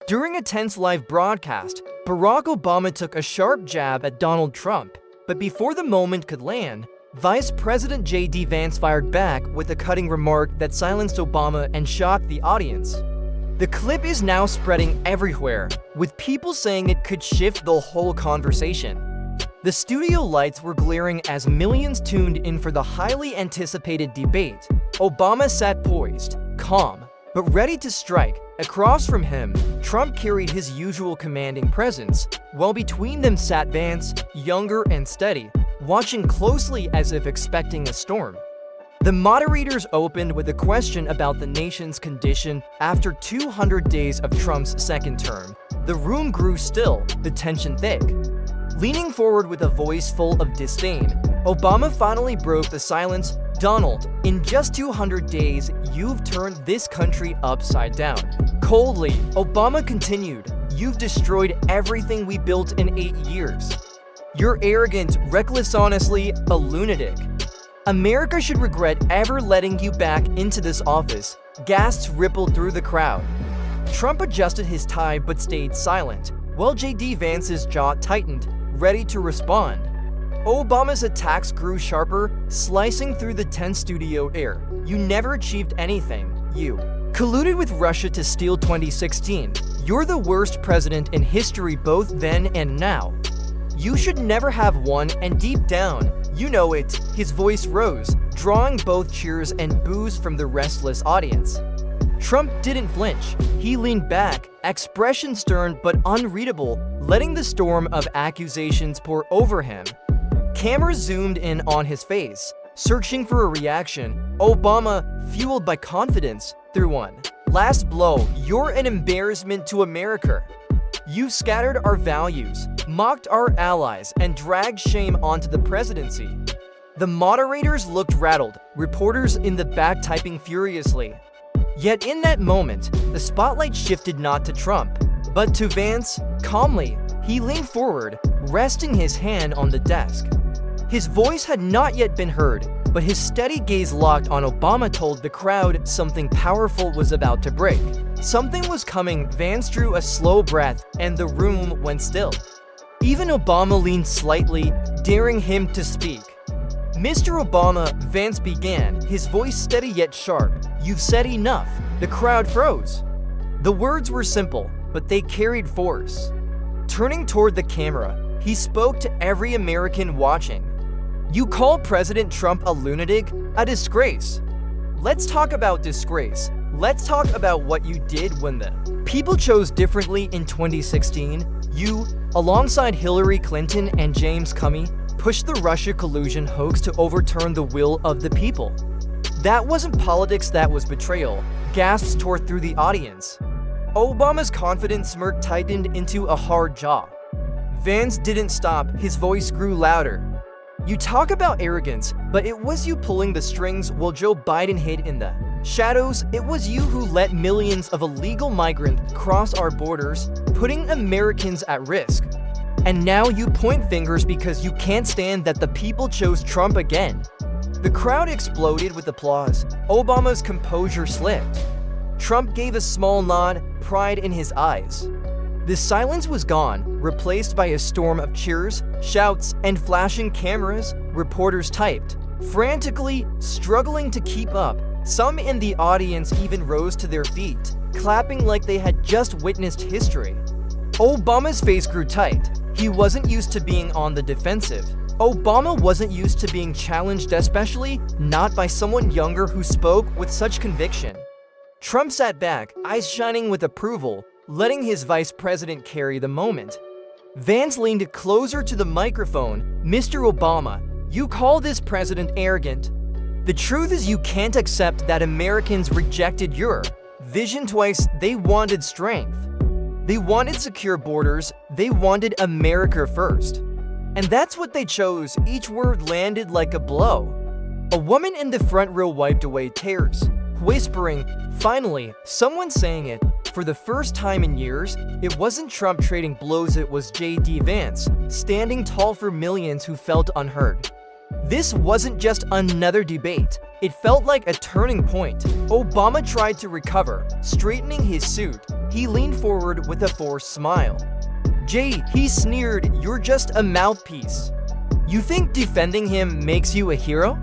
During a tense live broadcast, Barack Obama took a sharp jab at Donald Trump, but before the moment could land, Vice President JD Vance fired back with a cutting remark that silenced Obama and shocked the audience. The clip is now spreading everywhere, with people saying it could shift the whole conversation. The studio lights were glaring as millions tuned in for the highly anticipated debate. Obama sat poised, calm, but ready to strike. Across from him, Trump carried his usual commanding presence, while between them sat Vance, younger and steady, watching closely as if expecting a storm. The moderators opened with a question about the nation's condition after 200 days of Trump's second term. The room grew still, the tension thick. Leaning forward with a voice full of disdain, Obama finally broke the silence. "Donald, in just 200 days, you've turned this country upside down." Coldly, Obama continued, "You've destroyed everything we built in 8 years. You're arrogant, reckless, honestly, a lunatic. America should regret ever letting you back into this office." Gasps rippled through the crowd. Trump adjusted his tie but stayed silent, while JD Vance's jaw tightened, ready to respond. Obama's attacks grew sharper, slicing through the tense studio air. "You never achieved anything. You colluded with Russia to steal 2016. You're the worst president in history both then and now. You should never have won, and deep down, you know it." His voice rose, drawing both cheers and boos from the restless audience. Trump didn't flinch. He leaned back, expression stern but unreadable, letting the storm of accusations pour over him. Cameras zoomed in on his face, searching for a reaction. Obama, fueled by confidence, threw one last blow. "You're an embarrassment to America. You've scattered our values, mocked our allies, and dragged shame onto the presidency." The moderators looked rattled, reporters in the back typing furiously. Yet in that moment, the spotlight shifted not to Trump, but to Vance. Calmly, he leaned forward, resting his hand on the desk. His voice had not yet been heard, but his steady gaze locked on Obama told the crowd something powerful was about to break. Something was coming. Vance drew a slow breath, and the room went still. Even Obama leaned slightly, daring him to speak. "Mr. Obama," Vance began, his voice steady yet sharp, "you've said enough." The crowd froze. The words were simple, but they carried force. Turning toward the camera, he spoke to every American watching. "You call President Trump a lunatic, a disgrace. Let's talk about disgrace. Let's talk about what you did when the people chose differently in 2016. You, alongside Hillary Clinton and James Comey, pushed the Russia collusion hoax to overturn the will of the people. That wasn't politics, that was betrayal." Gasps tore through the audience. Obama's confident smirk tightened into a hard jaw. Vance didn't stop, his voice grew louder. "You talk about arrogance, but it was you pulling the strings while Joe Biden hid in the shadows. It was you who let millions of illegal migrants cross our borders, putting Americans at risk. And now you point fingers because you can't stand that the people chose Trump again." The crowd exploded with applause. Obama's composure slipped. Trump gave a small nod, pride in his eyes. The silence was gone, replaced by a storm of cheers, shouts, and flashing cameras. Reporters typed frantically, struggling to keep up. Some in the audience even rose to their feet, clapping like they had just witnessed history. Obama's face grew tight. He wasn't used to being on the defensive. Obama wasn't used to being challenged, especially not by someone younger who spoke with such conviction. Trump sat back, eyes shining with approval, letting his vice president carry the moment. Vance leaned closer to the microphone. "Mr. Obama, you call this president arrogant. The truth is you can't accept that Americans rejected your vision twice. They wanted strength. They wanted secure borders. They wanted America first. And that's what they chose." Each word landed like a blow. A woman in the front row wiped away tears, whispering, "Finally, someone saying it." For the first time in years, it wasn't Trump trading blows, it was JD Vance, standing tall for millions who felt unheard. This wasn't just another debate, it felt like a turning point. Obama tried to recover, straightening his suit, he leaned forward with a forced smile. "Jay," he sneered, "you're just a mouthpiece. You think defending him makes you a hero?"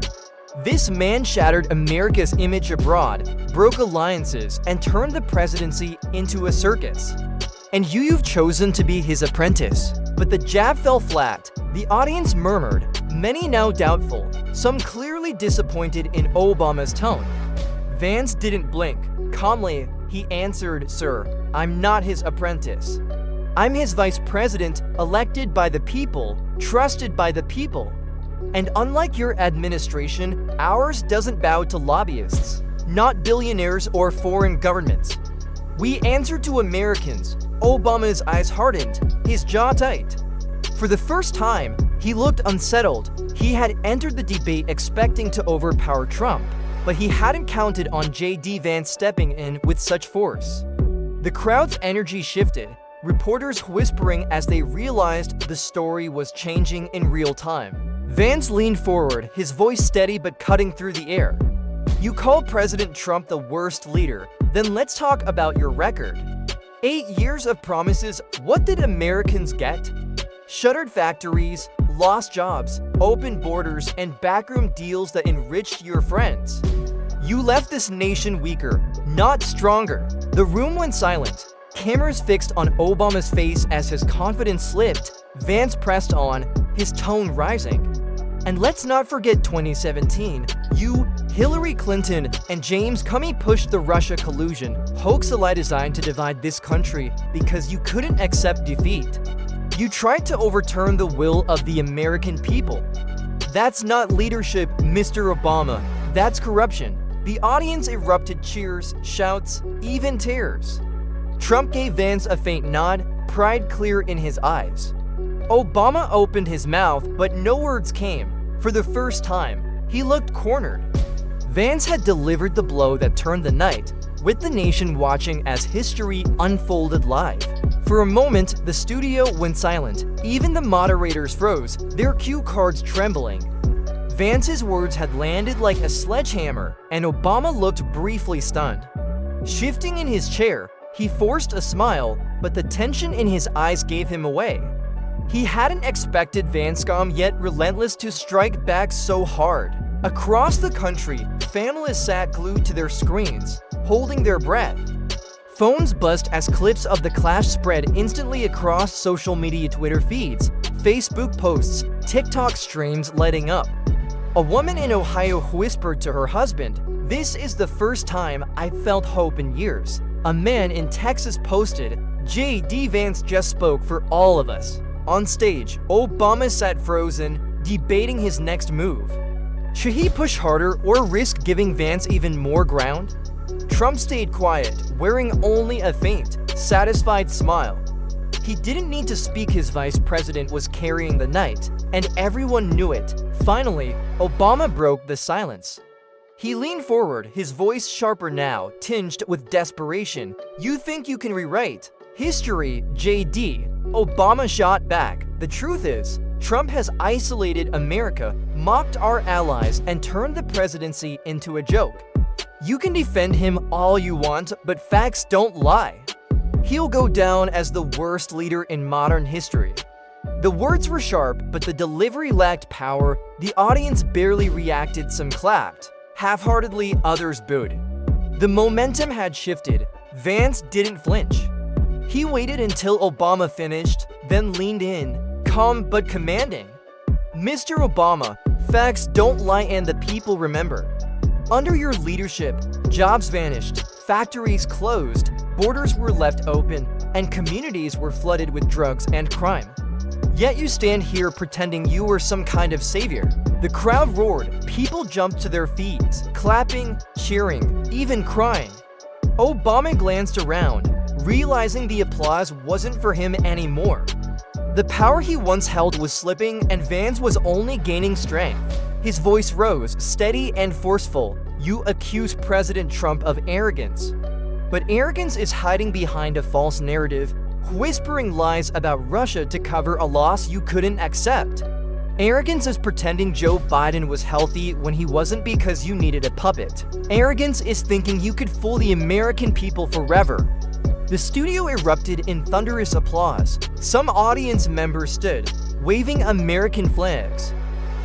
This man shattered America's image abroad, broke alliances, and turned the presidency into a circus. And you've chosen to be his apprentice. But the jab fell flat. The audience murmured, many now doubtful, some clearly disappointed in Obama's tone. Vance didn't blink. Calmly, he answered, "Sir, I'm not his apprentice. I'm his vice president, elected by the people, trusted by the people. And unlike your administration, ours doesn't bow to lobbyists, not billionaires or foreign governments. We answer to Americans." Obama's eyes hardened, his jaw tight. For the first time, he looked unsettled. He had entered the debate expecting to overpower Trump, but he hadn't counted on JD Vance stepping in with such force. The crowd's energy shifted, reporters whispering as they realized the story was changing in real time. Vance leaned forward, his voice steady but cutting through the air. "You call President Trump the worst leader, then let's talk about your record. 8 years of promises, what did Americans get? Shuttered factories, lost jobs, open borders, and backroom deals that enriched your friends. You left this nation weaker, not stronger." The room went silent. Cameras fixed on Obama's face as his confidence slipped. Vance pressed on, his tone rising. "And let's not forget 2017. You, Hillary Clinton, and James Comey pushed the Russia collusion hoax lie designed to divide this country because you couldn't accept defeat. You tried to overturn the will of the American people. That's not leadership, Mr. Obama. That's corruption." The audience erupted cheers, shouts, even tears. Trump gave Vance a faint nod, pride clear in his eyes. Obama opened his mouth, but no words came. For the first time, he looked cornered. Vance had delivered the blow that turned the night, with the nation watching as history unfolded live. For a moment, the studio went silent. Even the moderators froze, their cue cards trembling. Vance's words had landed like a sledgehammer, and Obama looked briefly stunned. Shifting in his chair, he forced a smile, but the tension in his eyes gave him away. He hadn't expected Vance, calm yet relentless, to strike back so hard. Across the country, families sat glued to their screens, holding their breath. Phones buzzed as clips of the clash spread instantly across social media, Twitter feeds, Facebook posts, TikTok streams lighting up. A woman in Ohio whispered to her husband, "This is the first time I've felt hope in years." A man in Texas posted, "JD Vance just spoke for all of us." On stage, Obama sat frozen, debating his next move. Should he push harder or risk giving Vance even more ground? Trump stayed quiet, wearing only a faint, satisfied smile. He didn't need to speak, his vice president was carrying the night, and everyone knew it. Finally, Obama broke the silence. He leaned forward, his voice sharper now, tinged with desperation. "You think you can rewrite history, JD?" Obama shot back. "The truth is, Trump has isolated America, mocked our allies, and turned the presidency into a joke. You can defend him all you want, but facts don't lie. He'll go down as the worst leader in modern history." The words were sharp, but the delivery lacked power. The audience barely reacted, some clapped. Half-heartedly, others booed. The momentum had shifted. Vance didn't flinch. He waited until Obama finished, then leaned in, calm but commanding. "Mr. Obama, facts don't lie and the people remember. Under your leadership, jobs vanished, factories closed, borders were left open, and communities were flooded with drugs and crime. Yet you stand here pretending you were some kind of savior." The crowd roared. People jumped to their feet, clapping, cheering, even crying. Obama glanced around, realizing the applause wasn't for him anymore. The power he once held was slipping, and Vance was only gaining strength. His voice rose, steady and forceful. "You accuse President Trump of arrogance. But arrogance is hiding behind a false narrative, whispering lies about Russia to cover a loss you couldn't accept. Arrogance is pretending Joe Biden was healthy when he wasn't because you needed a puppet. Arrogance is thinking you could fool the American people forever. The studio erupted in thunderous applause. Some audience members stood, waving American flags.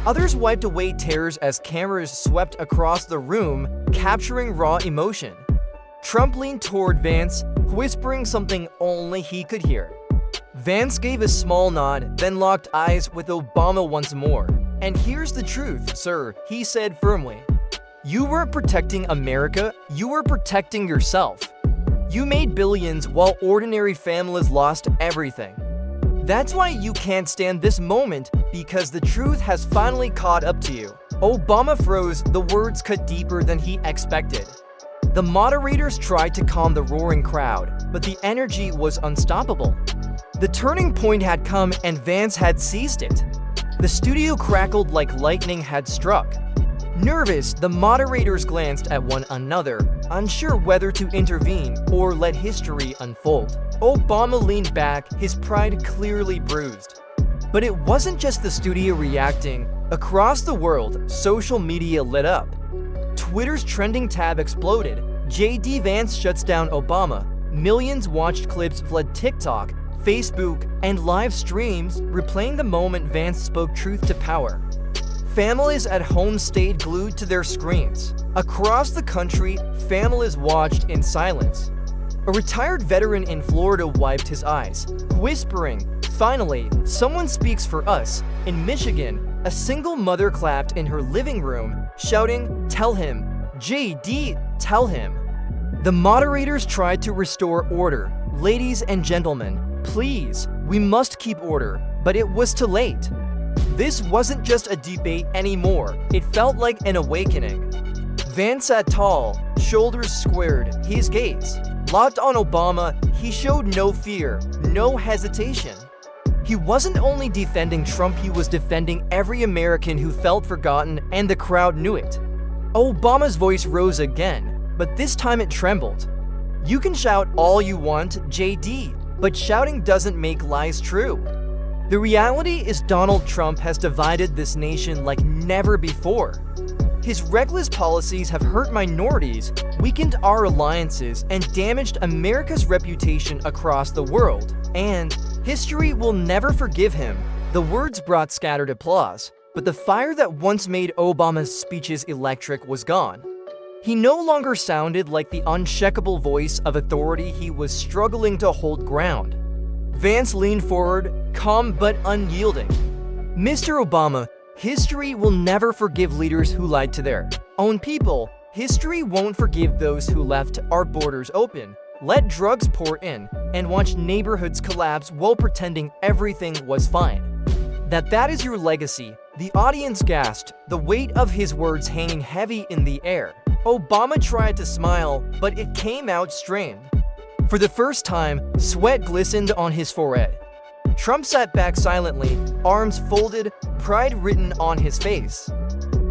Others wiped away tears as cameras swept across the room, capturing raw emotion. Trump leaned toward Vance, whispering something only he could hear. Vance gave a small nod, then locked eyes with Obama once more. "And here's the truth, sir," he said firmly. "You weren't protecting America, you were protecting yourself. You made billions while ordinary families lost everything. That's why you can't stand this moment, because the truth has finally caught up to you." Obama froze, the words cut deeper than he expected. The moderators tried to calm the roaring crowd, but the energy was unstoppable. The turning point had come and Vance had seized it. The studio crackled like lightning had struck. Nervous, the moderators glanced at one another, unsure whether to intervene or let history unfold. Obama leaned back, his pride clearly bruised. But it wasn't just the studio reacting. Across the world, social media lit up. Twitter's trending tab exploded. JD Vance shuts down Obama. Millions watched clips, flood TikTok, Facebook, and live streams, replaying the moment Vance spoke truth to power. Families at home stayed glued to their screens. Across the country, families watched in silence. A retired veteran in Florida wiped his eyes, whispering, "Finally, someone speaks for us." In Michigan, a single mother clapped in her living room, shouting, "Tell him, JD, tell him." The moderators tried to restore order. "Ladies and gentlemen, please, we must keep order," but it was too late. This wasn't just a debate anymore, it felt like an awakening. Vance sat tall, shoulders squared, his gaze locked on Obama. He showed no fear, no hesitation. He wasn't only defending Trump, he was defending every American who felt forgotten, and the crowd knew it. Obama's voice rose again, but this time it trembled. "You can shout all you want, JD, but shouting doesn't make lies true. The reality is Donald Trump has divided this nation like never before. His reckless policies have hurt minorities, weakened our alliances, and damaged America's reputation across the world. And history will never forgive him." The words brought scattered applause, but the fire that once made Obama's speeches electric was gone. He no longer sounded like the unshakable voice of authority, he was struggling to hold ground. Vance leaned forward, calm but unyielding. "Mr. Obama, history will never forgive leaders who lied to their own people. History won't forgive those who left our borders open, let drugs pour in, and watch neighborhoods collapse while pretending everything was fine. That is your legacy." The audience gasped, the weight of his words hanging heavy in the air. Obama tried to smile, but it came out strained. For the first time, sweat glistened on his forehead. Trump sat back silently, arms folded, pride written on his face.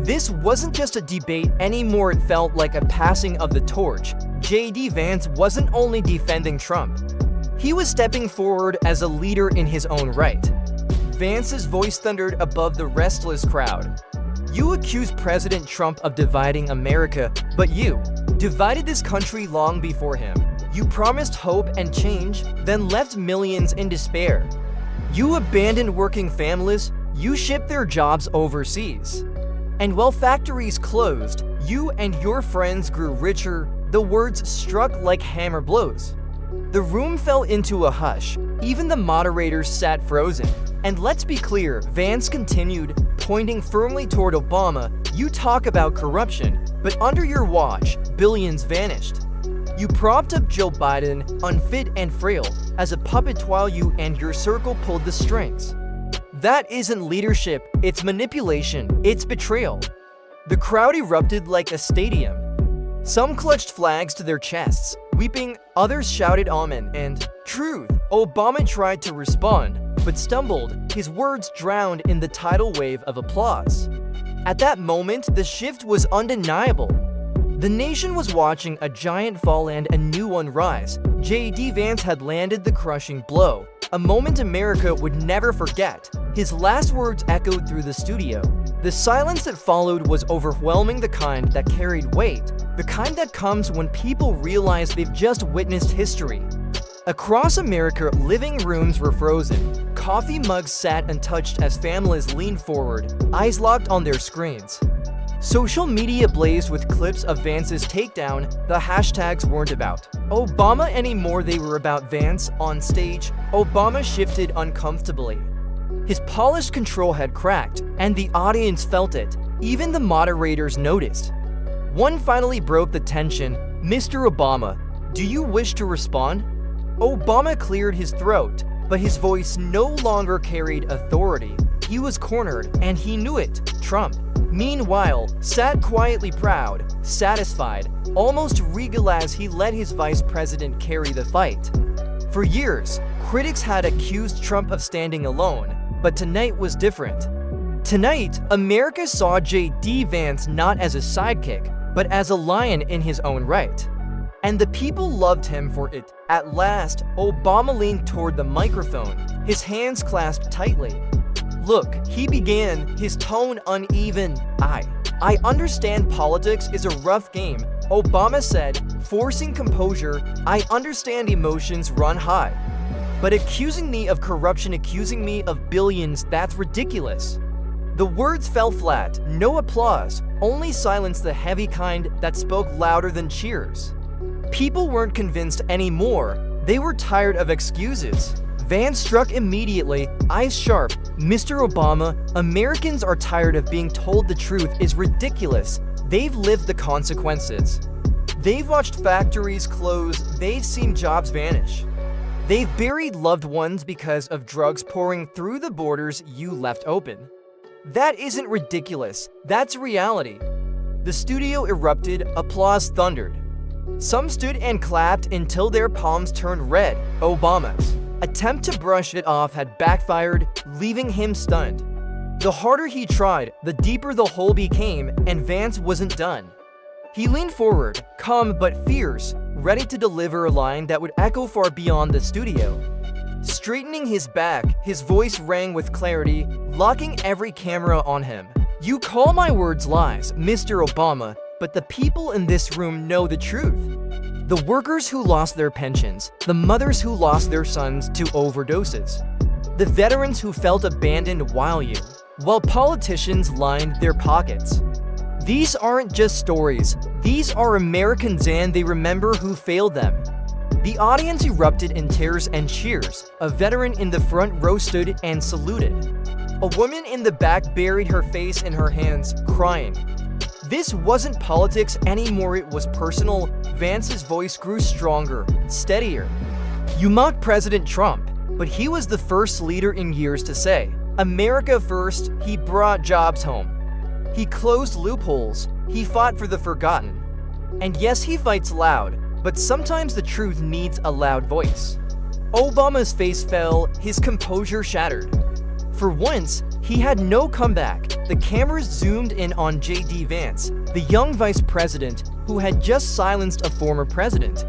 This wasn't just a debate anymore, it felt like a passing of the torch. JD Vance wasn't only defending Trump. He was stepping forward as a leader in his own right. Vance's voice thundered above the restless crowd. "You accuse President Trump of dividing America, but you divided this country long before him. You promised hope and change, then left millions in despair. You abandoned working families, you shipped their jobs overseas. And while factories closed, you and your friends grew richer." The words struck like hammer blows. The room fell into a hush. Even the moderators sat frozen. And let's be clear, Vance continued, pointing firmly toward Obama, "You talk about corruption, but under your watch, billions vanished. You propped up Joe Biden, unfit and frail, as a puppet while you and your circle pulled the strings. That isn't leadership, it's manipulation, it's betrayal." The crowd erupted like a stadium. Some clutched flags to their chests, weeping, others shouted amen and truth. Obama tried to respond, but stumbled, his words drowned in the tidal wave of applause. At that moment, the shift was undeniable. The nation was watching a giant fall and a new one rise. JD Vance had landed the crushing blow, a moment America would never forget. His last words echoed through the studio. The silence that followed was overwhelming, the kind that carried weight, the kind that comes when people realize they've just witnessed history. Across America, living rooms were frozen. Coffee mugs sat untouched as families leaned forward, eyes locked on their screens. Social media blazed with clips of Vance's takedown. The hashtags weren't about Obama anymore, they were about Vance. On stage, Obama shifted uncomfortably. His polished control had cracked, and the audience felt it. Even the moderators noticed. One finally broke the tension. "Mr. Obama, do you wish to respond?" Obama cleared his throat, but his voice no longer carried authority. He was cornered, and he knew it. Trump, meanwhile, sat quietly, proud, satisfied, almost regal as he let his vice president carry the fight. For years, critics had accused Trump of standing alone, but tonight was different. Tonight, America saw JD Vance not as a sidekick, but as a lion in his own right. And the people loved him for it. At last, Obama leaned toward the microphone, his hands clasped tightly. "Look," he began, his tone uneven. I understand politics is a rough game," Obama said, forcing composure. "I understand emotions run high. But accusing me of corruption, accusing me of billions, that's ridiculous." The words fell flat, no applause, only silence, the heavy kind that spoke louder than cheers. People weren't convinced anymore. They were tired of excuses. Vance struck immediately, eyes sharp. "Mr. Obama, Americans are tired of being told the truth is ridiculous. They've lived the consequences. They've watched factories close, they've seen jobs vanish. They've buried loved ones because of drugs pouring through the borders you left open. That isn't ridiculous, that's reality." The studio erupted, applause thundered. Some stood and clapped until their palms turned red. Obama's attempt to brush it off had backfired, leaving him stunned. The harder he tried, the deeper the hole became, and Vance wasn't done. He leaned forward, calm but fierce, ready to deliver a line that would echo far beyond the studio. Straightening his back, his voice rang with clarity, locking every camera on him. "You call my words lies, Mr. Obama, but the people in this room know the truth. The workers who lost their pensions, the mothers who lost their sons to overdoses, the veterans who felt abandoned while politicians lined their pockets. These aren't just stories, these are Americans, and they remember who failed them." The audience erupted in tears and cheers. A veteran in the front row stood and saluted. A woman in the back buried her face in her hands, crying. This wasn't politics anymore, it was personal. Vance's voice grew stronger, steadier. "You mocked President Trump, but he was the first leader in years to say, 'America first.' He brought jobs home. He closed loopholes. He fought for the forgotten. And yes, he fights loud, but sometimes the truth needs a loud voice." Obama's face fell, his composure shattered. For once, he had no comeback. The cameras zoomed in on JD Vance, the young vice president who had just silenced a former president.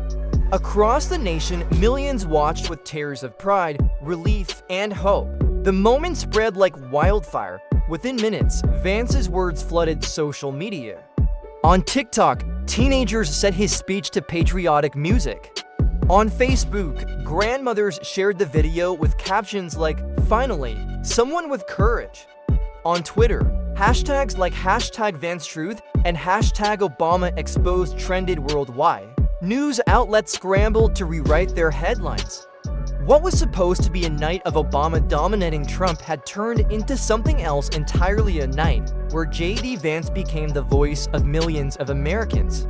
Across the nation, millions watched with tears of pride, relief, and hope. The moment spread like wildfire. Within minutes, Vance's words flooded social media. On TikTok, teenagers set his speech to patriotic music. On Facebook, grandmothers shared the video with captions like, "Finally, someone with courage." On Twitter, hashtags like #VanceTruth and #ObamaExposed trended worldwide. News outlets scrambled to rewrite their headlines. What was supposed to be a night of Obama dominating Trump had turned into something else entirely, a night where JD Vance became the voice of millions of Americans.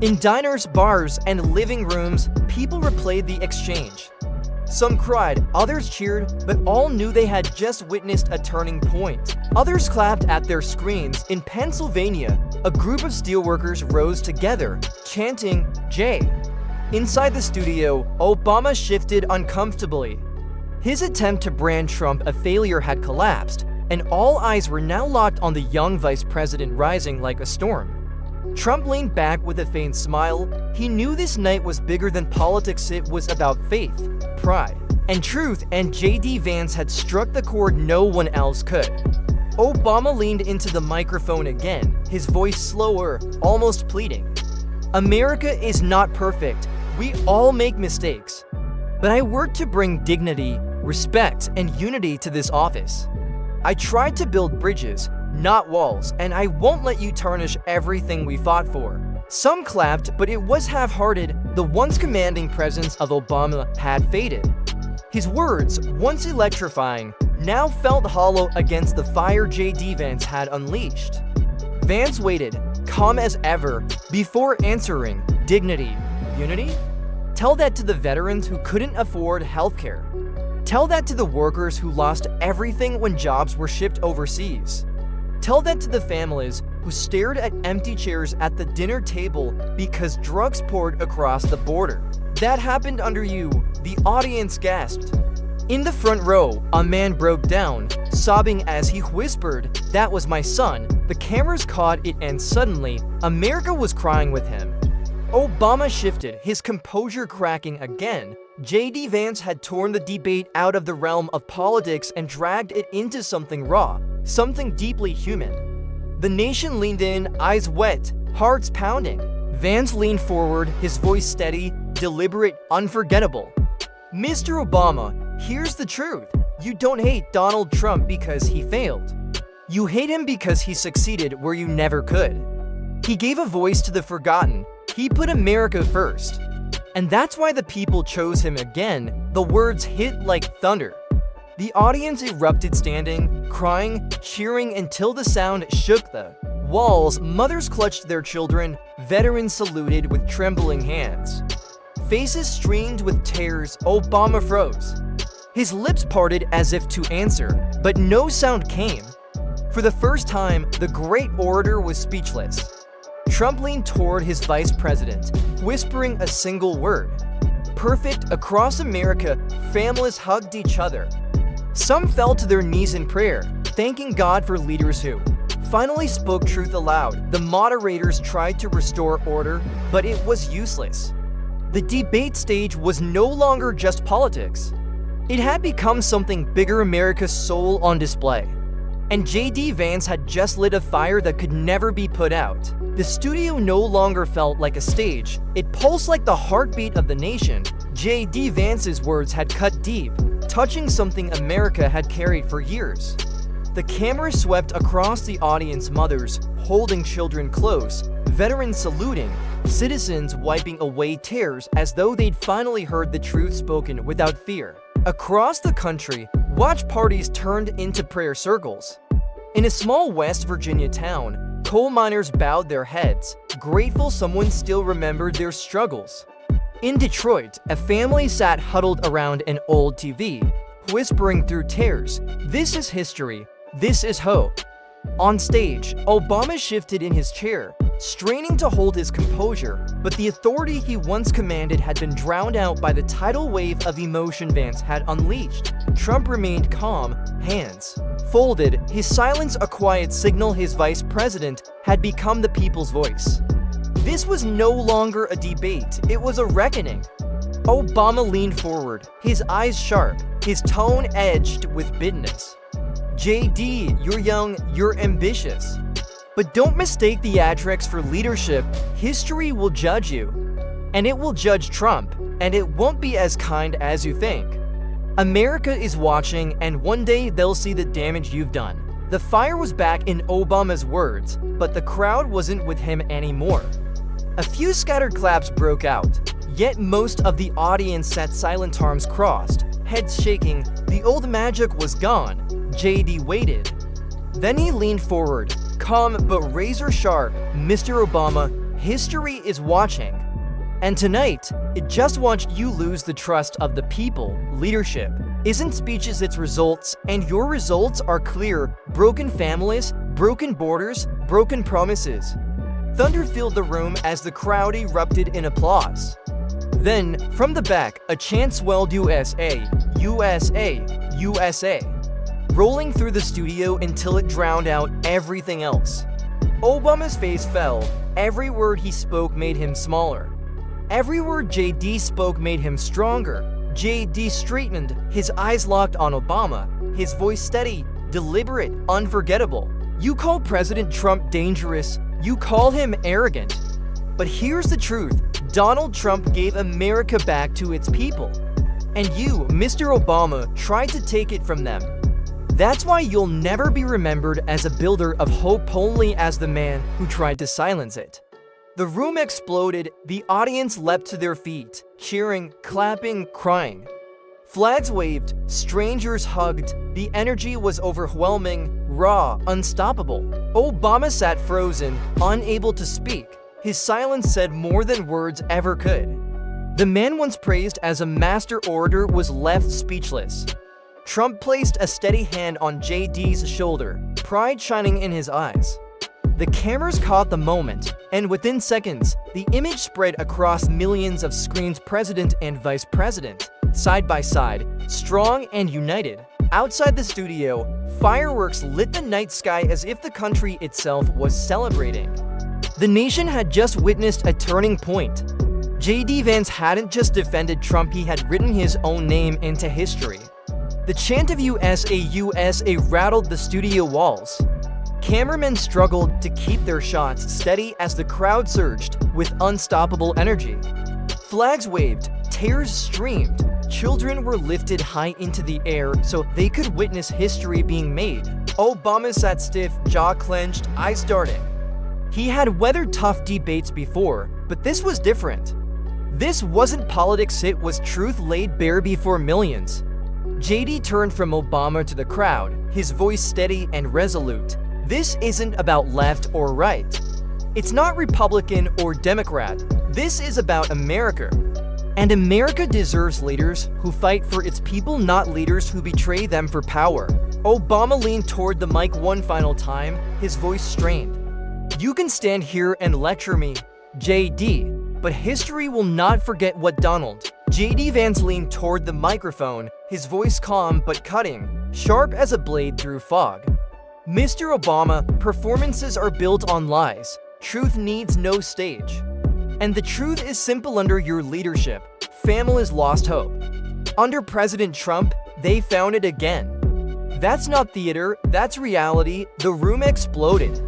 In diners, bars, and living rooms, people replayed the exchange. Some cried, others cheered, but all knew they had just witnessed a turning point. Others clapped at their screens. In Pennsylvania, a group of steelworkers rose together, chanting, "Jay." Inside the studio, Obama shifted uncomfortably. His attempt to brand Trump a failure had collapsed, and all eyes were now locked on the young vice president rising like a storm. Trump leaned back with a faint smile. He knew this night was bigger than politics, it was about faith, pride, and truth, and JD Vance had struck the chord no one else could. Obama leaned into the microphone again, his voice slower, almost pleading. "America is not perfect. We all make mistakes. But I worked to bring dignity, respect, and unity to this office. I tried to build bridges, not walls, and I won't let you tarnish everything we fought for." Some clapped, but it was half-hearted. The once commanding presence of Obama had faded. His words, once electrifying, now felt hollow against the fire JD Vance had unleashed. Vance waited, calm as ever, before answering. "Dignity, unity? Tell that to the veterans who couldn't afford healthcare. Tell that to the workers who lost everything when jobs were shipped overseas. Tell that to the families who stared at empty chairs at the dinner table because drugs poured across the border. That happened under you," the audience gasped. In the front row, a man broke down, sobbing as he whispered, "That was my son." The cameras caught it, and suddenly, America was crying with him. Obama shifted, his composure cracking again. JD Vance had torn the debate out of the realm of politics and dragged it into something raw, something deeply human. The nation leaned in, eyes wet, hearts pounding. Vance leaned forward, his voice steady, deliberate, unforgettable. "Mr. Obama, here's the truth. You don't hate Donald Trump because he failed. You hate him because he succeeded where you never could. He gave a voice to the forgotten. He put America first. And that's why the people chose him again." The words hit like thunder. The audience erupted, standing, crying, cheering until the sound shook the walls. Mothers clutched their children, veterans saluted with trembling hands. Faces streamed with tears. Obama froze. His lips parted as if to answer, but no sound came. For the first time, the great orator was speechless. Trump leaned toward his vice president, whispering a single word. Perfect. Across America, families hugged each other. Some fell to their knees in prayer, thanking God for leaders who finally spoke truth aloud. The moderators tried to restore order, but it was useless. The debate stage was no longer just politics. It had become something bigger, America's soul on display. And JD Vance had just lit a fire that could never be put out. The studio no longer felt like a stage. It pulsed like the heartbeat of the nation. JD Vance's words had cut deep, touching something America had carried for years. The camera swept across the audience, mothers holding children close, veterans saluting, citizens wiping away tears as though they'd finally heard the truth spoken without fear. Across the country, watch parties turned into prayer circles. In a small West Virginia town, coal miners bowed their heads, grateful someone still remembered their struggles. In Detroit, a family sat huddled around an old TV, whispering through tears, "This is history. This is hope." On stage, Obama shifted in his chair, straining to hold his composure, but the authority he once commanded had been drowned out by the tidal wave of emotion Vance had unleashed. Trump remained calm, hands folded, his silence a quiet signal his vice president had become the people's voice. This was no longer a debate, it was a reckoning. Obama leaned forward, his eyes sharp, his tone edged with bitterness. "JD, you're young, you're ambitious. But don't mistake theatrics for leadership. History will judge you. And it will judge Trump, and it won't be as kind as you think. America is watching, and one day they'll see the damage you've done." The fire was back in Obama's words, but the crowd wasn't with him anymore. A few scattered claps broke out, yet most of the audience sat silent, arms crossed, heads shaking. The old magic was gone. JD waited. Then he leaned forward, calm but razor sharp. "Mr. Obama, history is watching. And tonight, it just watched you lose the trust of the people. Leadership isn't speeches, it's results, and your results are clear. Broken families, broken borders, broken promises." Thunder filled the room as the crowd erupted in applause. Then, from the back, a chant swelled, "USA, USA, USA," rolling through the studio until it drowned out everything else. Obama's face fell. Every word he spoke made him smaller. Every word JD spoke made him stronger. JD straightened, his eyes locked on Obama, his voice steady, deliberate, unforgettable. "You call President Trump dangerous. You call him arrogant. But here's the truth. Donald Trump gave America back to its people. And you, Mr. Obama, tried to take it from them. That's why you'll never be remembered as a builder of hope, only as the man who tried to silence it. The room exploded, the audience leapt to their feet, cheering, clapping, crying. Flags waved, strangers hugged, the energy was overwhelming, raw, unstoppable. Obama sat frozen, unable to speak. His silence said more than words ever could. The man once praised as a master orator was left speechless. Trump placed a steady hand on JD's shoulder, pride shining in his eyes. The cameras caught the moment, and within seconds, the image spread across millions of screens. President and vice president, side by side, strong and united. Outside the studio, fireworks lit the night sky as if the country itself was celebrating. The nation had just witnessed a turning point. JD Vance hadn't just defended Trump, he had written his own name into history. The chant of USA, USA rattled the studio walls. Cameramen struggled to keep their shots steady as the crowd surged with unstoppable energy. Flags waved, tears streamed, children were lifted high into the air so they could witness history being made. Obama sat stiff, jaw clenched, eyes darting. He had weathered tough debates before, but this was different. This wasn't politics, it was truth laid bare before millions. JD turned from Obama to the crowd, his voice steady and resolute. This isn't about left or right. It's not Republican or Democrat. This is about America. And America deserves leaders who fight for its people, not leaders who betray them for power. Obama leaned toward the mic one final time, his voice strained. You can stand here and lecture me, JD, but history will not forget what Donald. JD Vance leaned toward the microphone, his voice calm but cutting, sharp as a blade through fog. Mr. Obama, performances are built on lies. Truth needs no stage. And the truth is simple: under your leadership, families lost hope. Under President Trump, they found it again. That's not theater, that's reality. The room exploded.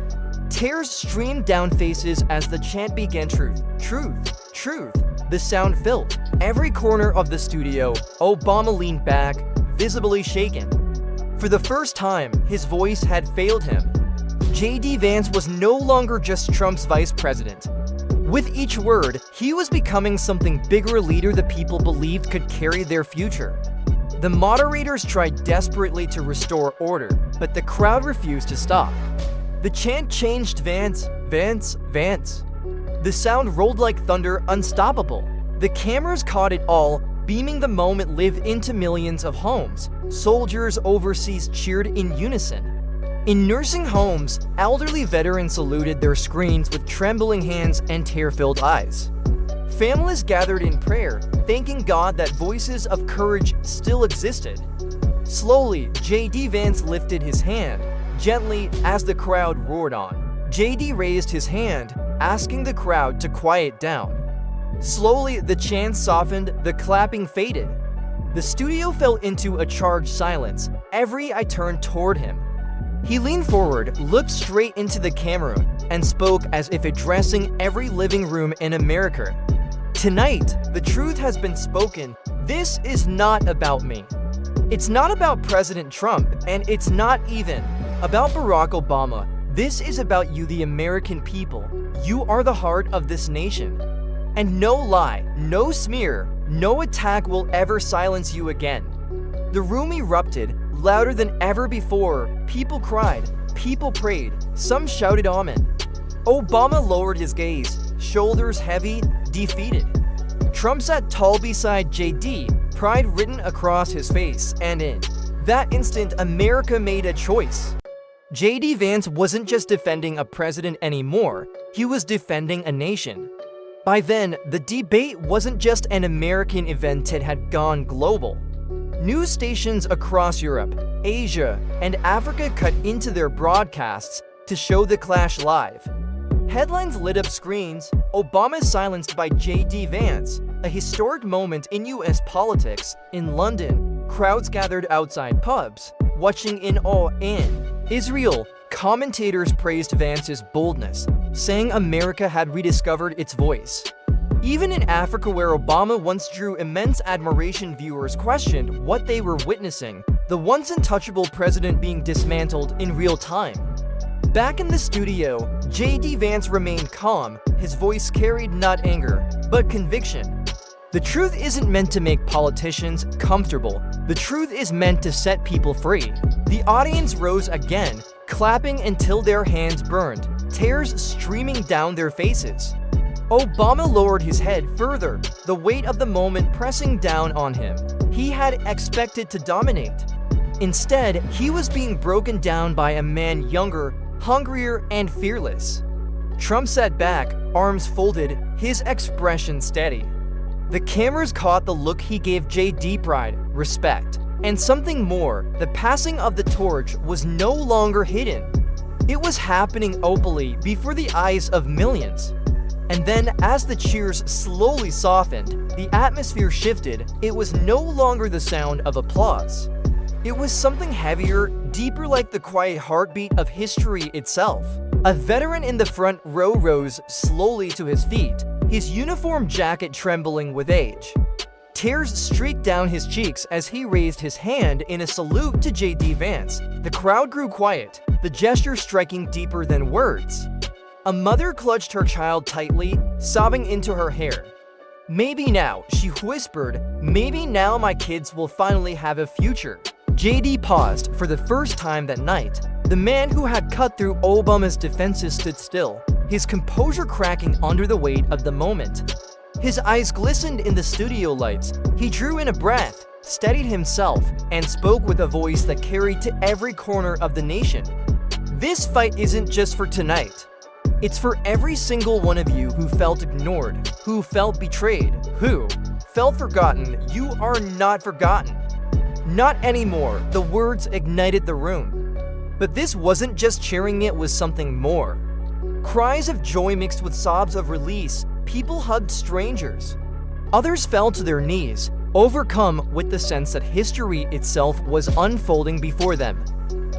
Tears streamed down faces as the chant began. Truth, truth, truth. The sound filled every corner of the studio. Obama leaned back, visibly shaken. For the first time, his voice had failed him. JD Vance was no longer just Trump's vice president. With each word, he was becoming something bigger, a leader the people believed could carry their future. The moderators tried desperately to restore order, but the crowd refused to stop. The chant changed: Vance, Vance, Vance. The sound rolled like thunder, unstoppable. The cameras caught it all, beaming the moment live into millions of homes. Soldiers overseas cheered in unison. In nursing homes, elderly veterans saluted their screens with trembling hands and tear-filled eyes. Families gathered in prayer, thanking God that voices of courage still existed. Slowly, JD Vance lifted his hand, gently, as the crowd roared on. JD raised his hand, asking the crowd to quiet down. Slowly, the chant softened, the clapping faded. The studio fell into a charged silence. Every eye turned toward him. He leaned forward, looked straight into the camera, and spoke as if addressing every living room in America. Tonight, the truth has been spoken. This is not about me. It's not about President Trump, and it's not even about Barack Obama. This is about you, the American people. You are the heart of this nation. And no lie, no smear, no attack will ever silence you again. The room erupted, louder than ever before. People cried, people prayed, some shouted amen. Obama lowered his gaze, shoulders heavy, defeated. Trump sat tall beside JD, pride written across his face, and in that instant, America made a choice. JD Vance wasn't just defending a president anymore, he was defending a nation. By then, the debate wasn't just an American event, it had gone global. News stations across Europe, Asia, and Africa cut into their broadcasts to show the clash live. Headlines lit up screens: Obama silenced by JD Vance, a historic moment in US politics. In London, crowds gathered outside pubs, watching in awe. In Israel, commentators praised Vance's boldness, saying America had rediscovered its voice. Even in Africa, where Obama once drew immense admiration, viewers questioned what they were witnessing, the once untouchable president being dismantled in real time. Back in the studio, JD Vance remained calm. His voice carried not anger, but conviction. The truth isn't meant to make politicians comfortable. The truth is meant to set people free. The audience rose again, clapping until their hands burned, tears streaming down their faces. Obama lowered his head further, the weight of the moment pressing down on him. He had expected to dominate. Instead, he was being broken down by a man younger, hungrier, and fearless. Trump sat back, arms folded, his expression steady. The cameras caught the look he gave JD: pride, respect, and something more. The passing of the torch was no longer hidden. It was happening openly before the eyes of millions. And then, as the cheers slowly softened, the atmosphere shifted. It was no longer the sound of applause. It was something heavier, deeper, like the quiet heartbeat of history itself. A veteran in the front row rose slowly to his feet, his uniform jacket trembling with age. Tears streaked down his cheeks as he raised his hand in a salute to JD Vance. The crowd grew quiet, the gesture striking deeper than words. A mother clutched her child tightly, sobbing into her hair. "Maybe now," she whispered, "maybe now my kids will finally have a future." JD paused for the first time that night. The man who had cut through Obama's defenses stood still, his composure cracking under the weight of the moment. His eyes glistened in the studio lights. He drew in a breath, steadied himself, and spoke with a voice that carried to every corner of the nation. "This fight isn't just for tonight. It's for every single one of you who felt ignored, who felt betrayed, who felt forgotten. You are not forgotten. Not anymore." The words ignited the room. But this wasn't just cheering, it was something more. Cries of joy mixed with sobs of release. People hugged strangers. Others fell to their knees, overcome with the sense that history itself was unfolding before them.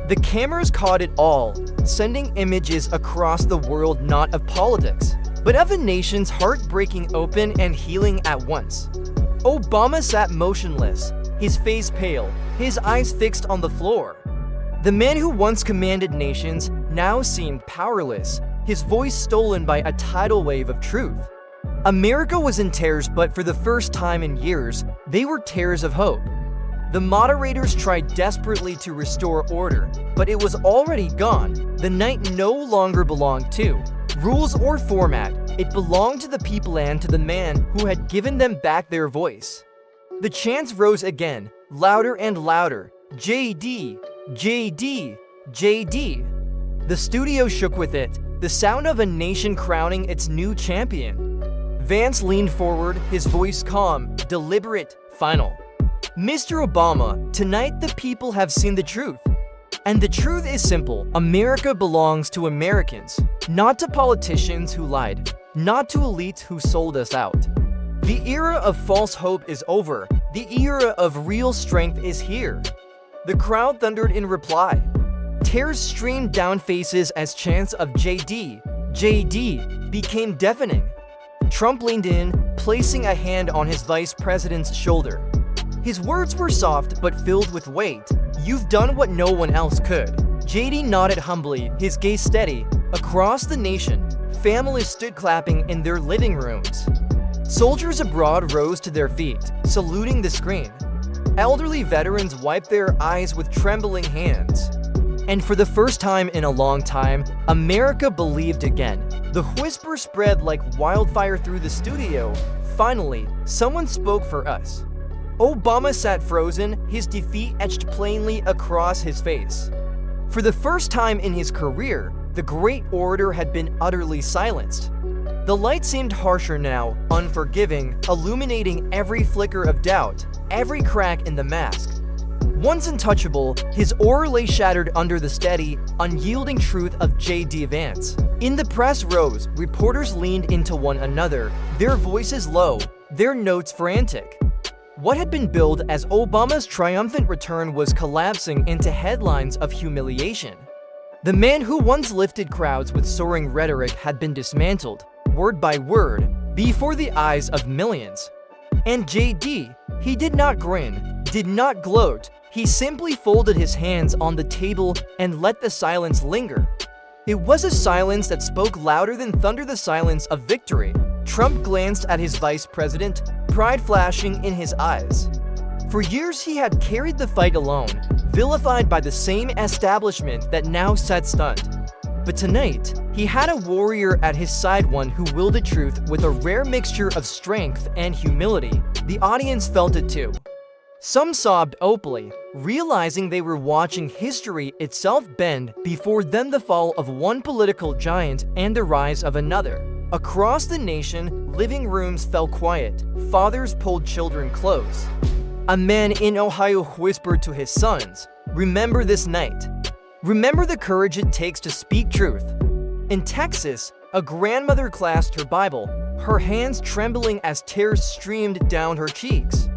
The cameras caught it all, sending images across the world, not of politics, but of a nation's heart breaking open and healing at once. Obama sat motionless, his face pale, his eyes fixed on the floor. The man who once commanded nations now seemed powerless, his voice stolen by a tidal wave of truth. America was in tears, but for the first time in years, they were tears of hope. The moderators tried desperately to restore order, but it was already gone. The night no longer belonged to rules or format. It belonged to the people and to the man who had given them back their voice. The chants rose again, louder and louder. JD, JD, JD. The studio shook with it, the sound of a nation crowning its new champion. Vance leaned forward, his voice calm, deliberate, final. "Mr. Obama, tonight the people have seen the truth. And the truth is simple. America belongs to Americans, not to politicians who lied, not to elites who sold us out. The era of false hope is over. The era of real strength is here." The crowd thundered in reply. Tears streamed down faces as chants of JD, JD became deafening. Trump leaned in, placing a hand on his vice president's shoulder. His words were soft but filled with weight. "You've done what no one else could." JD nodded humbly, his gaze steady. Across the nation, families stood clapping in their living rooms. Soldiers abroad rose to their feet, saluting the screen. Elderly veterans wiped their eyes with trembling hands. And for the first time in a long time, America believed again. The whisper spread like wildfire through the studio. Finally, someone spoke for us. Obama sat frozen, his defeat etched plainly across his face. For the first time in his career, the great orator had been utterly silenced. The light seemed harsher now, unforgiving, illuminating every flicker of doubt, every crack in the mask. Once untouchable, his aura lay shattered under the steady, unyielding truth of JD Vance. In the press rows, reporters leaned into one another, their voices low, their notes frantic. What had been billed as Obama's triumphant return was collapsing into headlines of humiliation. The man who once lifted crowds with soaring rhetoric had been dismantled, word by word, before the eyes of millions. And JD, he did not grin, did not gloat, he simply folded his hands on the table and let the silence linger. It was a silence that spoke louder than thunder, the silence of victory. Trump glanced at his vice president, pride flashing in his eyes. For years he had carried the fight alone, vilified by the same establishment that now sat stunned. But tonight, he had a warrior at his side, one who wielded truth with a rare mixture of strength and humility. The audience felt it too. Some sobbed openly, realizing they were watching history itself bend before them, the fall of one political giant and the rise of another. Across the nation, living rooms fell quiet, fathers pulled children close. A man in Ohio whispered to his sons, "Remember this night. Remember the courage it takes to speak truth." In Texas, a grandmother clasped her Bible, her hands trembling as tears streamed down her cheeks.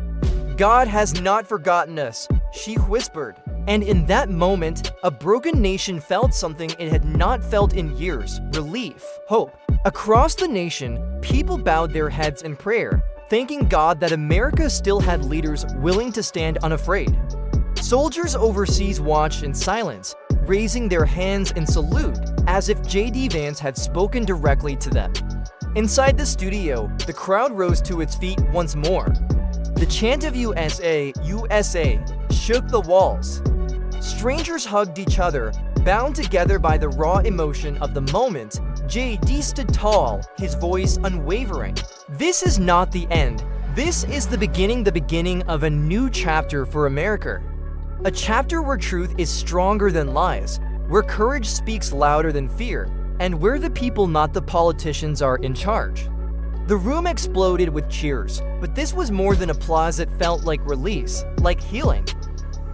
"God has not forgotten us," she whispered. And in that moment, a broken nation felt something it had not felt in years: relief, hope. Across the nation, people bowed their heads in prayer, thanking God that America still had leaders willing to stand unafraid. Soldiers overseas watched in silence, raising their hands in salute, as if JD Vance had spoken directly to them. Inside the studio, the crowd rose to its feet once more. The chant of USA, USA shook the walls. Strangers hugged each other, bound together by the raw emotion of the moment. JD stood tall, his voice unwavering. "This is not the end. This is the beginning of a new chapter for America. A chapter where truth is stronger than lies, where courage speaks louder than fear, and where the people, not the politicians, are in charge." The room exploded with cheers, but this was more than applause. It felt like release, like healing.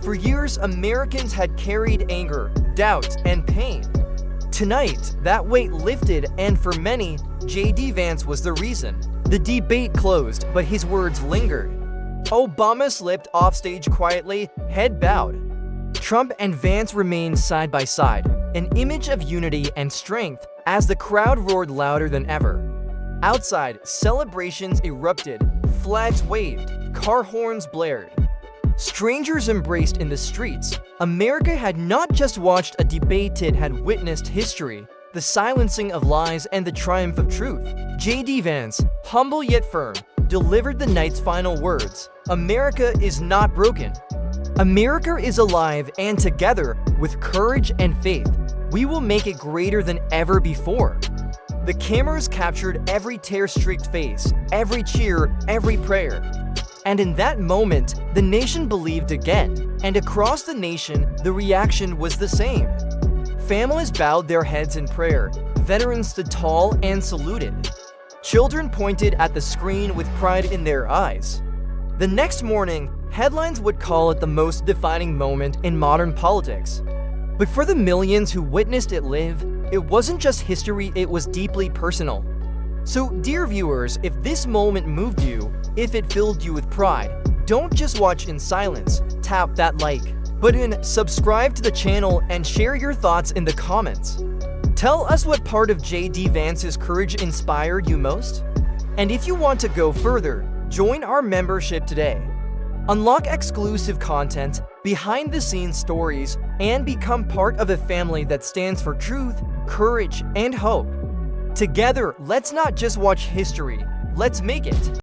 For years, Americans had carried anger, doubt, and pain. Tonight, that weight lifted, and for many, JD Vance was the reason. The debate closed, but his words lingered. Obama slipped offstage quietly, head bowed. Trump and Vance remained side by side, an image of unity and strength, as the crowd roared louder than ever. Outside, celebrations erupted, flags waved, car horns blared. Strangers embraced in the streets. America had not just watched a debate, it had witnessed history, the silencing of lies and the triumph of truth. JD Vance, humble yet firm, delivered the night's final words. America is not broken. America is alive, and together, with courage and faith, we will make it greater than ever before. The cameras captured every tear-streaked face, every cheer, every prayer. And in that moment, the nation believed again. And across the nation, the reaction was the same. Families bowed their heads in prayer. Veterans stood tall and saluted. Children pointed at the screen with pride in their eyes. The next morning, headlines would call it the most defining moment in modern politics. But for the millions who witnessed it live, it wasn't just history, it was deeply personal. So, dear viewers, if this moment moved you, if it filled you with pride, don't just watch in silence, tap that like button, subscribe to the channel, and share your thoughts in the comments. Tell us what part of JD Vance's courage inspired you most. And if you want to go further, join our membership today. Unlock exclusive content, behind-the-scenes stories, and become part of a family that stands for truth, courage, and hope. Together, let's not just watch history, let's make it.